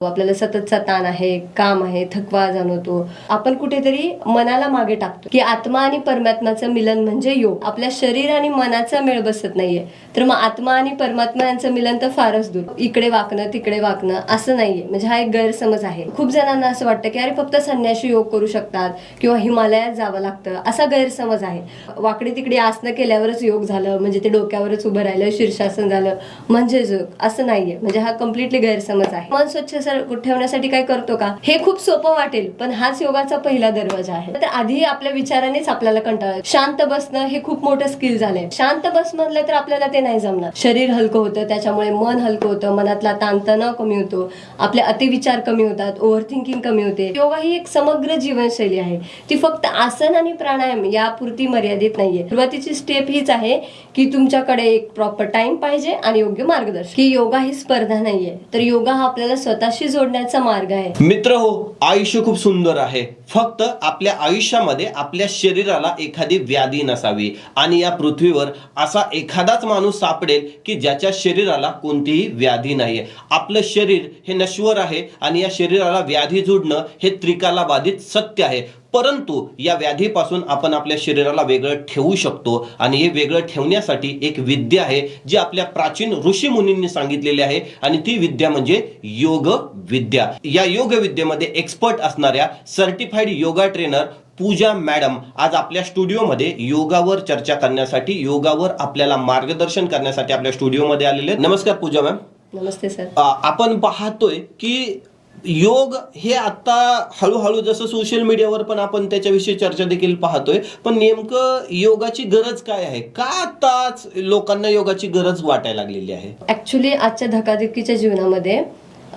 आपल्याला सततचा ताण आहे, काम आहे, थकवा जाणवतो. आपण कुठेतरी मनाला मागे टाकतो की आत्मा आणि परमात्म्याचं मिलन म्हणजे योग. आपल्या शरीर आणि मनाचा मेळ बसत नाहीये, तर मग आत्मा आणि परमात्मा यांचं मिलन तर फारच दूर. इकडे वाकणं तिकडे वाकणं असं नाहीये. म्हणजे हा एक गैरसमज आहे. खूप जणांना असं वाटतं की अरे फक्त संन्याशी योग करू शकतात किंवा हिमालयात जावं लागतं, असा गैरसमज आहे. वाकडी तिकडे आसनं केल्यावरच योग झालं म्हणजे ते डोक्यावरच उभं राहिलं, शीर्षासन झालं म्हणजे योग, असं नाहीये. म्हणजे हा कम्प्लिटली गैरसमज आहे. मन स्वच्छ ठेवण्यासाठी काय करतो का, हे खूप सोपं वाटेल, पण हाच योगाचा पहिला दरवाजा आहे. तर आधी आपल्या विचारानेच आपल्याला कंटाळा. शांत बसणं हे खूप मोठं स्किल झालंय. शांत बस म्हणलं तर आपल्याला ते नाही जमणार. शरीर हलकं होतं, त्याच्यामुळे मन हलकं होतं, मनातला ताणतणाव कमी होतो, आपले अतिविचार कमी होतात, ओव्हर थिंकिंग कमी होते. योगा ही एक समग्र जीवनशैली आहे. ती फक्त आसन आणि प्राणायाम यापुरती मर्यादित नाहीये. सुरुवातीची स्टेप हीच आहे की तुमच्याकडे एक प्रॉपर टाइम पाहिजे आणि योग्य मार्गदर्शन. की योगा ही स्पर्धा नाहीये, तर योगा हा आपल्याला स्वतःशी जोडण्याचा मार्ग आहे. मित्र हो, आयुष्य खूप सुंदर आहे. फक्त आपल्या आयुष्यामध्ये आपल्या शरीराला एखादी व्याधी नसावी आणि या पृथ्वीवर असा एखादाच माणूस सापडेल की ज्याच्या शरीराला कोणतीही व्याधी नाहीये. आपलं शरीर हे नश्वर आहे आणि या शरीराला व्याधी जोडणं हे त्रिकालाबाधित सत्य आहे. परंतु या व्याधीपासून आपण आपल्या शरीराला वेगळं ठेवू शकतो आणि हे वेगळं ठेवण्यासाठी एक विद्या आहे जी आपल्या प्राचीन ऋषी मुनींनी सांगितलेली आहे आणि ती विद्या म्हणजे योग विद्या. या योग विद्येमध्ये एक्सपर्ट असणाऱ्या सर्टिफाईड योगा ट्रेनर पूजा मॅडम आज आपल्या स्टुडिओमध्ये योगावर चर्चा करण्यासाठी, योगावर आपल्याला मार्गदर्शन करण्यासाठी आपल्या स्टुडिओमध्ये आलेले. नमस्कार पूजा मॅम. नमस्ते सर. आपण पाहतोय की योग हे आता हळूहळू जसं सोशल मीडियावर पण आपण त्याच्याविषयी चर्चा देखील पाहतोय, पण नेमकं योगाची गरज काय आहे? का आताच लोकांना योगाची गरज वाटायला लागलेली आहे? ऍक्च्युली आजच्या धकाधकीच्या जीवनामध्ये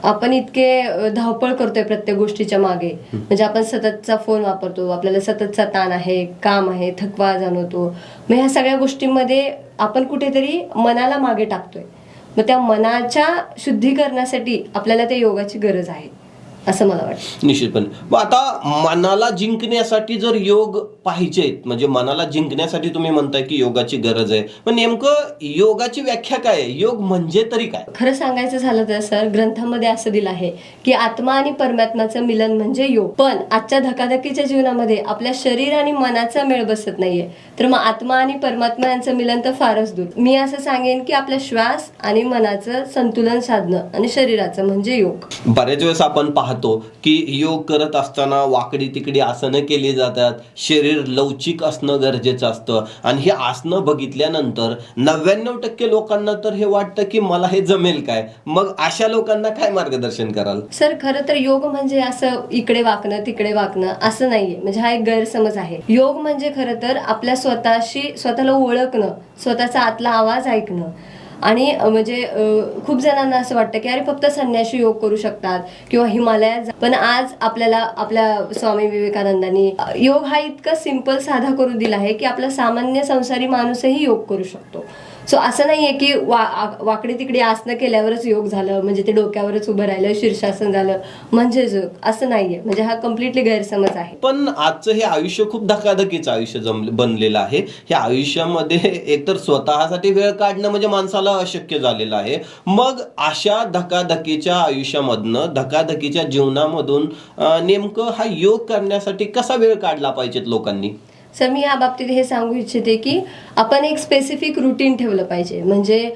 आपण इतके धावपळ करतोय प्रत्येक गोष्टीच्या मागे. म्हणजे आपण सततचा फोन वापरतो, आपल्याला सततचा ताण आहे, काम आहे, थकवा जाणवतो. मग ह्या सगळ्या गोष्टींमध्ये आपण कुठेतरी मनाला मागे टाकतोय. मग त्या मनाच्या शुद्धीकरणासाठी आपल्याला त्या योगाची गरज आहे असं मला वाटतं. निश्चितपणे. मग आता मनाला जिंकण्यासाठी जर योग पाहिजेत, म्हणजे मनाला जिंकण्यासाठी तुम्ही म्हणताय की योगाची गरज आहे, पण नेमकं योगाची व्याख्या काय आहे? योग म्हणजे तरी काय? खरं सांगायचं झालं तर सर, ग्रंथामध्ये असं दिलं आहे की आत्मा आणि परमात्म्याचं मिलन म्हणजे योग. पण आजच्या धकाधकीच्या जीवनामध्ये आपल्या शरीर आणि मनाचा मेळ बसत नाहीये, तर मग आत्मा आणि परमात्मा यांचं मिलन तर फारच दूर. मी असं सांगेन की आपल्या श्वास आणि मनाचं संतुलन साधणं आणि शरीराचं म्हणजे योग. बरेच वेळेस आपण पाहतो की योग करत असताना वाकडी तिकडी आसनं केली जातात, शरीर लवचिक असणं गरजेचं असतं आणि हे आसनं बघितल्यानंतर 99% लोकांना तर हे वाटतं की मला हे जमेल काय? मग अशा लोकांना काय मार्गदर्शन कराल? सर खरं तर योग म्हणजे असं इकडे वाकणं तिकडे वाकणं असं नाहीये. म्हणजे हा एक गैरसमज आहे. योग म्हणजे खरं तर आपल्या स्वतःला ओळखणं, स्वतःचा आतला आवाज ऐकणं. आणि म्हणजे खूप जणांना असं वाटतं की अरे फक्त संन्याशी योग करू शकतात किंवा हिमालयात. पण आज आपल्याला आपल्या स्वामी विवेकानंदांनी योग हा इतका सिंपल साधा करून दिला आहे की आपला सामान्य संसारी माणूसही योग करू शकतो. सो असं नाहीये की वाकडी तिकडे आसनं केल्यावरच योग झालं म्हणजे ते डोक्यावरच उभं राहिलं, शीर्षासन झालं म्हणजे योग, असं नाहीये. म्हणजे हा कम्प्लिटली गैरसमज आहे. पण आजचं हे आयुष्य खूप धकाधकीचं आयुष्य बनलेलं आहे. ह्या आयुष्यामध्ये एकतर स्वतःसाठी वेळ काढणं म्हणजे माणसाला अशक्य झालेलं आहे. मग अशा धकाधकीच्या आयुष्यामधनं, धकाधकीच्या जीवनामधून नेमकं हा योग करण्यासाठी कसा वेळ काढला पाहिजेत लोकांनी? सर मी या बाबतीत हे सांगू इच्छिते की आपण एक स्पेसिफिक रुटीन ठेवलं पाहिजे. म्हणजे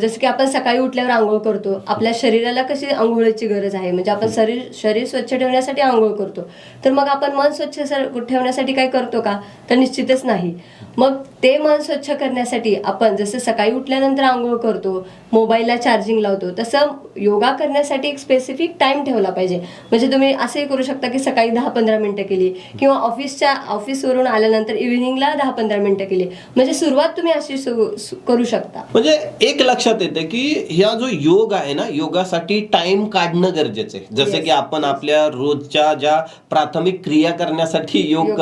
जसं की आपण सकाळी उठल्यावर आंघोळ करतो, आपल्या शरीराला कशी आंघोळीची गरज आहे, म्हणजे आपण शरीर स्वच्छ ठेवण्यासाठी आंघोळ करतो, तर मग आपण मन स्वच्छ ठेवण्यासाठी काय करतो का? तर निश्चितच नाही. मग ते मन स्वच्छ करण्यासाठी आपण जसं सकाळी उठल्यानंतर आंघोळ करतो, मोबाईलला चार्जिंग लावतो, तसं योगा करण्यासाठी एक स्पेसिफिक टाइम ठेवला पाहिजे. म्हणजे तुम्ही असंही करू शकता की सकाळी 10-15 मिनिटं केली किंवा ऑफिसवरून आल्यानंतर इव्हिनिंगला 10-15 मिनिटं केली. म्हणजे सुरुवात तुम्ही अशी करू शकता. म्हणजे एक लक्षात येते की ह्या जो योग आहे ना, योगासाठी टाइम काढणं गरजेचं आहे. जसं की आपण आपल्या रोजच्या ज्या प्राथमिक क्रिया करण्यासाठी योग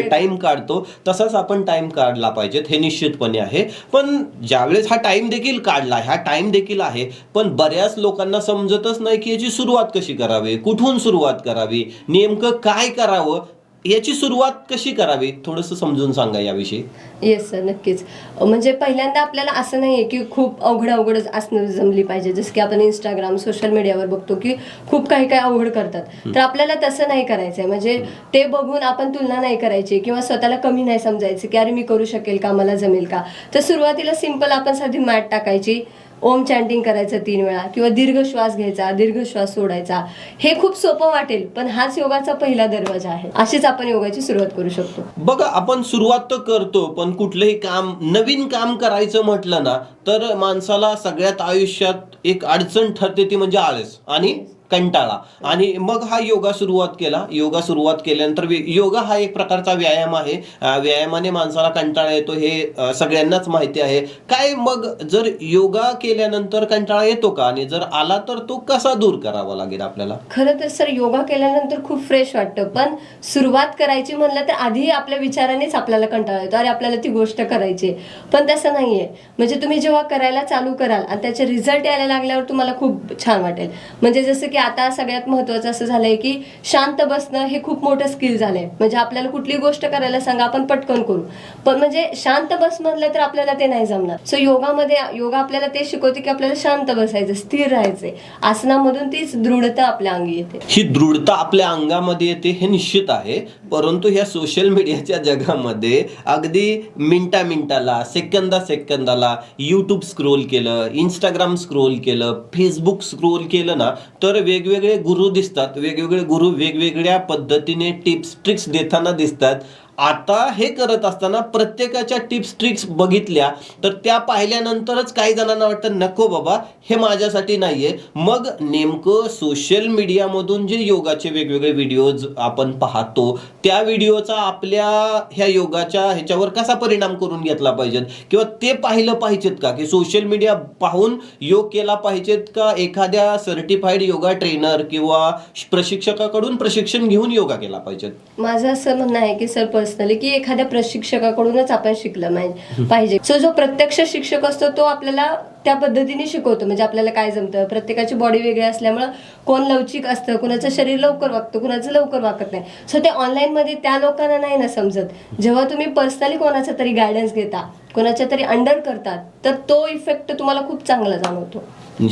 टाइम काढतो, तसाच आपण टाइम काढला पाहिजेत, हे निश्चितपणे आहे. पण ज्यावेळेस हा टाइम देखील काढला, हा टाइम देखील आहे, पण बऱ्याच लोकांना समजतच नाही की याची सुरुवात कशी करावी, कुठून सुरुवात करावी, नेमकं काय करावं. याची सुरुवात कशी करावी थोडंसं समजून सांगा याविषयी. येस सर, नक्कीच. म्हणजे पहिल्यांदा आपल्याला असं नाहीये की खूप अवघड आसनं जमली पाहिजे. जसं की आपण इंस्टाग्राम, सोशल मीडियावर बघतो की खूप काही अवघड करतात. तर आपल्याला तसं नाही करायचंय. म्हणजे ते बघून आपण तुलना नाही करायची किंवा स्वतःला कमी नाही समजायचं की अरे मी करू शकेल का, मला जमेल का. तर सुरुवातीला सिंपल आपण साधी मॅट टाकायची, ओम चॅन्टिंग करायचं 3 वेळा किंवा दीर्घ श्वास घ्यायचा, दीर्घ श्वास सोडायचा. हे खूप सोपं वाटेल, पण हाच योगाचा पहिला दरवाजा आहे. अशीच आपण योगाची सुरुवात करू शकतो. बघा, आपण सुरुवात तर करतो, पण कुठलंही काम, नवीन काम करायचं म्हटलं ना, तर माणसाला सगळ्यात आयुष्यात एक अडचण ठरते, ती म्हणजे आळस आणि कंटाळा. आणि मग हा योगा सुरुवात केल्यानंतर योगा हा एक प्रकारचा व्यायाम आहे. व्यायामाने माणसाला कंटाळा येतो हे सगळ्यांनाच माहिती आहे. काय मग जर योगा केल्यानंतर कंटाळा येतो का, आणि जर आला तर तो कसा दूर करावा लागेल आपल्याला? खरं तर सर, योगा केल्यानंतर खूप फ्रेश वाटतं, पण सुरुवात करायची म्हणलं तर आधी आपल्या विचारानेच आपल्याला कंटाळा येतो, अरे आपल्याला ती गोष्ट करायची. पण तसं नाहीये. म्हणजे तुम्ही जेव्हा करायला चालू कराल आणि त्याचे रिझल्ट यायला लागल्यावर तुम्हाला खूप छान वाटेल. म्हणजे जसं की आता सगळ्यात महत्त्वाचं असं झालंय की शांत बसणं हे खूप मोठं स्किल झालंय. म्हणजे आपल्याला कुठली गोष्ट करायला सांगा, आपण पटकन करू, पण म्हणजे शांत बस म्हणलं तर आपल्याला ते नाही जमणार. सो योगा आपल्याला ते शिकवते की आपल्याला शांत बसायचं, स्थिर राहायचंय. आसनामधून तीच दृढता आपल्या अंगी येते. ही दृढता आपल्या अंगामध्ये येते हे निश्चित आहे. परंतु ह्या सोशल मीडियाच्या जगामध्ये अगदी मिनिटाला, सेकंदाला यूट्यूब स्क्रोल केलं, इंस्टाग्राम स्क्रोल केलं, फेसबुक स्क्रोल केलं ना, तर वेगवेगळे गुरु दिसतात. वेगवेगळे गुरु वेगवेगळ्या पद्धतीने टिप्स ट्रिक्स देताना दिसतात. आता हे करत असताना प्रत्येकाच्या टिप्स ट्रिक्स बघितल्या तर त्या पाहिल्यानंतरच काही जणांना वाटतं नको बाबा, हे माझ्यासाठी नाहीये. मग नेमकं सोशल मीडियामधून जे योगाचे वेगवेगळे व्हिडिओज आपण पाहतो, त्या व्हिडिओचा आपल्या ह्या योगाच्या ह्याच्यावर कसा परिणाम करून घेतला पाहिजे, किंवा ते पाहिलं पाहिजेत का, की सोशल मीडिया पाहून योग केला पाहिजेत का, एखाद्या सर्टिफाईड योगा ट्रेनर किंवा प्रशिक्षकाकडून प्रशिक्षण घेऊन योगा केला पाहिजे? माझं असं म्हणणं आहे की सर, पर्सनली की एखाद्या प्रशिक्षकाकडूनच आपण शिकलं पाहिजे. सो जो प्रत्यक्ष शिक्षक असतो तो आपल्याला त्या पद्धतीने शिकवतो. म्हणजे आपल्याला काय जमतं, प्रत्येकाची बॉडी वेगळी असल्यामुळं कोण लवचिक असतं, कुणाचं शरीर लवकर वागतं, कुणाचं लवकर वागत नाही. सो ते ऑनलाईनमध्ये त्या लोकांना नाही ना समजत. जेव्हा तुम्ही पर्सनली कोणाचा तरी गायडन्स घेता, कोणाच्या तरी अंडर करतात, तर तो इफेक्ट तुम्हाला खूप चांगला जाणवतो.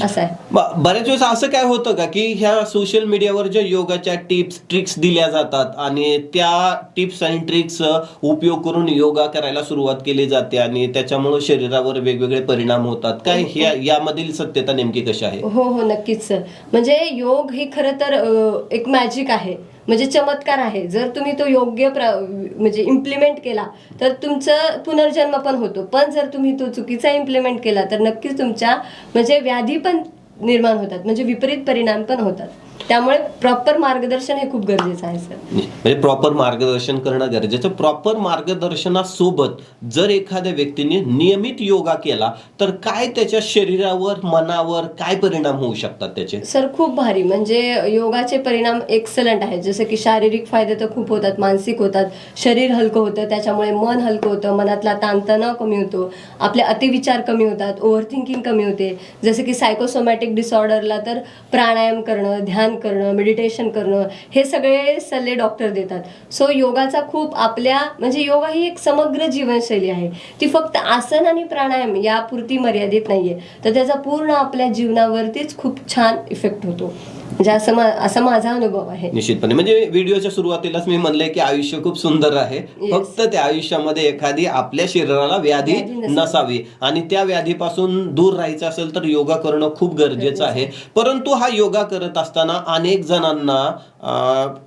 असं आहे. बऱ्याच वेळेस असं काय होतं का, की ह्या सोशल मीडियावर ज्या योगाच्या टिप्स ट्रिक्स दिल्या जातात आणि त्या टिप्स आणि ट्रिक्स उपयोग करून योगा करायला सुरुवात केली जाते आणि त्याच्यामुळे शरीरावर वेगवेगळे परिणाम होतात, काय यामधील सत्यता नेमकी कशी आहे? हो, नक्कीच सर. म्हणजे योग ही खरं तर एक मॅजिक आहे. म्हणजे चमत्कार आहे. जर तुम्ही तो योग्य म्हणजे इम्प्लिमेंट केला तर तुमचं पुनर्जन्म पण होतो. पण जर तुम्ही तो चुकीचा इम्प्लिमेंट केला तर नक्कीच तुमच्या म्हणजे व्याधी पण निर्माण होतात, म्हणजे विपरीत परिणाम पण होतात. त्यामुळे प्रॉपर मार्गदर्शन हे खूप गरजेचं आहे सर. म्हणजे प्रॉपर मार्गदर्शन करणं गरजेचं. प्रॉपर मार्गदर्शनासोबत जर एखाद्या व्यक्तीने नियमित योगा केला तर काय त्याच्या शरीरावर, मनावर काय परिणाम होऊ शकतात त्याचे? सर खूप भारी. म्हणजे योगाचे परिणाम एक्सलंट आहेत. जसं की शारीरिक फायदे तर खूप होतात, मानसिक होतात. शरीर हलकं होतं, त्याच्यामुळे मन हलकं होतं, मनातला ताणतणाव कमी होतो, आपले अतिविचार कमी होतात, ओव्हर थिंकिंग कमी होते. जसं की सायकोसोमॅटिक डिसऑर्डरला तर प्राणायाम करणं, ध्यान करणं, मेडिटेशन करणं, हे सगळे सल्ले डॉक्टर देतात. सो योगाचा खूप आपल्या म्हणजे योगा ही एक समग्र जीवनशैली आहे. ती फक्त आसन आणि प्राणायाम यापुरती मर्यादित नाहीये, तर त्याचा पूर्ण आपल्या जीवनावरतीच खूप छान इफेक्ट होतो. म्हणजे असा माझा अनुभव आहे. निश्चितपणे. म्हणजे व्हिडिओच्या सुरुवातीलाच मी म्हणलंय की आयुष्य खूप सुंदर आहे. फक्त त्या आयुष्यामध्ये एखादी आपल्या शरीराला व्याधी नसावी आणि त्या व्याधीपासून दूर राहायचं असेल तर योगा करणं खूप गरजेचं आहे. परंतु हा योगा करत असताना अनेक जणांना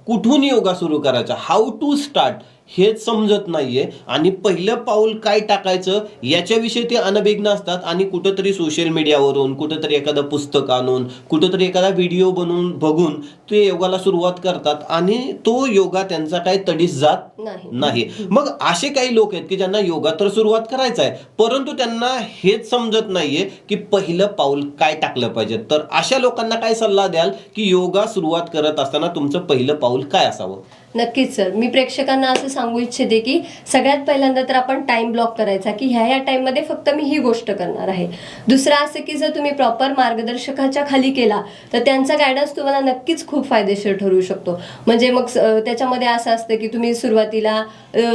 कुठून योगा सुरू करायचा, हाऊ टू स्टार्ट हेच समजत नाहीये आणि पहिलं पाऊल काय टाकायचं याच्याविषयी ते अनभिज्ञ असतात आणि कुठंतरी सोशल मीडियावरून, कुठंतरी एखादं पुस्तक आणून, कुठंतरी एखादा व्हिडिओ बघून ते योगाला सुरुवात करतात आणि तो योगा त्यांचा काही तडीस जात नाही. मग असे काही लोक आहेत की ज्यांना योगा तर सुरुवात करायचा आहे, परंतु त्यांना हेच समजत नाहीये की पहिलं पाऊल काय टाकलं पाहिजे. तर अशा लोकांना काय सल्ला द्याल की योगा सुरुवात करत असताना तुमचं पहिलं पाऊल काय असावं? नक्कीच सर, मी प्रेक्षकांना असं सांगू इच्छिते की सगळ्यात पहिल्यांदा तर आपण टाइम ब्लॉक करायचा की ह्या टाइममध्ये फक्त मी ही गोष्ट करणार आहे. दुसरं असं की जर तुम्ही प्रॉपर मार्गदर्शकाच्या खाली केला तर त्यांचा गायडन्स तुम्हाला नक्कीच खूप फायदेशीर ठरू शकतो. म्हणजे मग त्याच्यामध्ये असं असतं की तुम्ही सुरुवातीला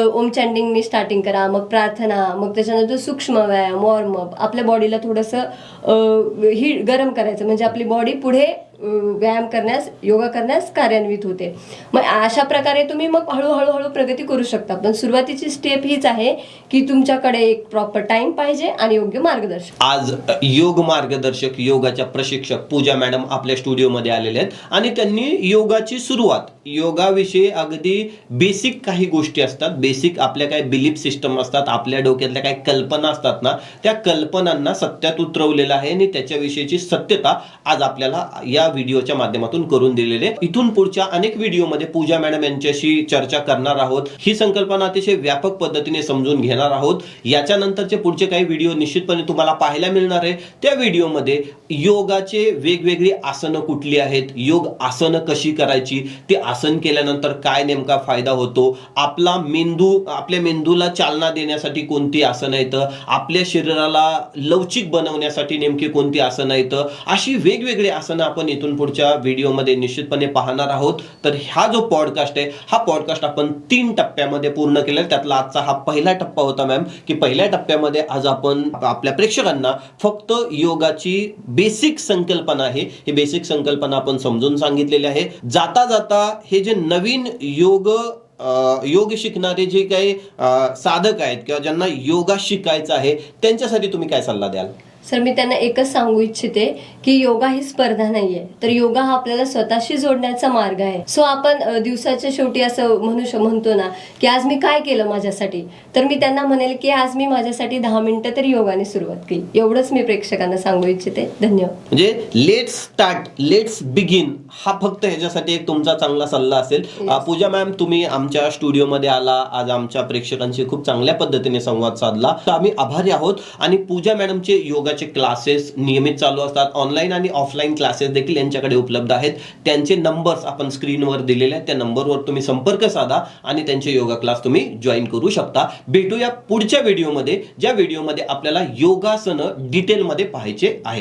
ओम चॅन्टिंगनी स्टार्टिंग करा, मग प्रार्थना, मग त्याच्यानंतर सूक्ष्म व्यायाम, वॉर्मअप, आपल्या बॉडीला थोडंसं ही गरम करायचं म्हणजे आपली बॉडी पुढे व्यायाम करण्यास, योगा करण्यास कार्यान्वित होते. मग अशा प्रकारे तुम्ही मग हळूहळू प्रगती करू शकता. पण सुरुवातीची स्टेप हीच आहे की तुमच्याकडे एक प्रॉपर टाइम पाहिजे आणि योग्य मार्गदर्शक. आज योग मार्गदर्शक, योगाच्या प्रशिक्षक पूजा मॅडम आपल्या स्टुडिओमध्ये आलेले आहेत आणि त्यांनी योगाची सुरुवात, योगाविषयी अगदी बेसिक काही गोष्टी असतात, बेसिक आपल्या काही बिलीफ सिस्टम असतात, आपल्या डोक्यातल्या काही कल्पना असतात ना, त्या कल्पनांना सत्यात उतरवलेलं आहे आणि त्याच्याविषयीची सत्यता आज आपल्याला या व्हिडिओच्या माध्यमातून करून दिलेले. इथून पुढच्या अनेक व्हिडिओमध्ये पूजा मॅडम यांच्याशी चर्चा करणार आहोत. ही संकल्पना अतिशय व्यापक पद्धतीने समजून घेणार आहोत. याच्यानंतरचे पुढचे काही व्हिडिओ निश्चितपणे तुम्हाला पाहायला मिळणार आहे. त्या व्हिडिओमध्ये योगाचे वेगवेगळी आसनं कुठली आहेत, योग आसनं कशी करायची, ते आसन केल्यानंतर काय नेमका फायदा होतो, आपला मेंदू, आपल्या मेंदूला चालना देण्यासाठी कोणती आसनं येतं, आपल्या शरीराला लवचिक बनवण्यासाठी नेमकी कोणती आसनं येतं, अशी वेगवेगळी आसनं आपण इथून पुढच्या व्हिडिओमध्ये निश्चितपणे पाहणार आहोत. तर हा जो पॉडकास्ट आहे, हा पॉडकास्ट आपण 3 टप्प्यामध्ये पूर्ण केला. त्यातला आजचा हा पहिला टप्पा होता मॅम, की पहिल्या टप्प्यामध्ये आज आपण आपल्या प्रेक्षकांना फक्त योगाची बेसिक संकल्पना आहे, ही बेसिक संकल्पना आपण समजून सांगितलेली आहे. जाता जाता हे जे नवीन योग शिकणारे जे काही साधक आहेत किंवा ज्यांना योगा शिकायचा आहे, त्यांच्यासाठी तुम्ही काय सल्ला द्याल? सर, मी त्यांना एकच सांगू इच्छिते की योगा ही स्पर्धा नाहीये, तर योगा हा आपल्याला स्वतःशी जोडण्याचा मार्ग आहे. सो आपण दिवसाच्या शेवटी असं म्हणतो ना की आज मी काय केलं माझ्यासाठी, तर मी त्यांना म्हणेल की आज मी माझ्यासाठी 10 मिनिटं तरी योगाने सुरुवात केली. एवढंच मी प्रेक्षकांना सांगू इच्छिते. धन्यवाद. म्हणजे लेट्स स्टार्ट, लेट्स बिगिन, हा फक्त ह्याच्यासाठी एक तुमचा चांगला सल्ला असेल. पूजा मॅम, तुम्ही आमच्या स्टुडिओमध्ये आला, आज आमच्या प्रेक्षकांशी खूप चांगल्या पद्धतीने संवाद साधला, तर आम्ही आभारी आहोत. आणि पूजा मॅडमचे योगाचे क्लासेस नियमित चालू असतात, ऑनलाईन आणि ऑफलाईन क्लासेस देखील यांच्याकडे उपलब्ध आहेत. त्यांचे नंबर्स आपण स्क्रीनवर दिलेले आहेत, त्या नंबरवर तुम्ही संपर्क साधा आणि त्यांचे योगा क्लास तुम्ही जॉईन करू शकता. भेटूया पुढच्या व्हिडिओमध्ये, ज्या व्हिडिओमध्ये आपल्याला योगासनं डिटेलमध्ये पाहायचे आहेत.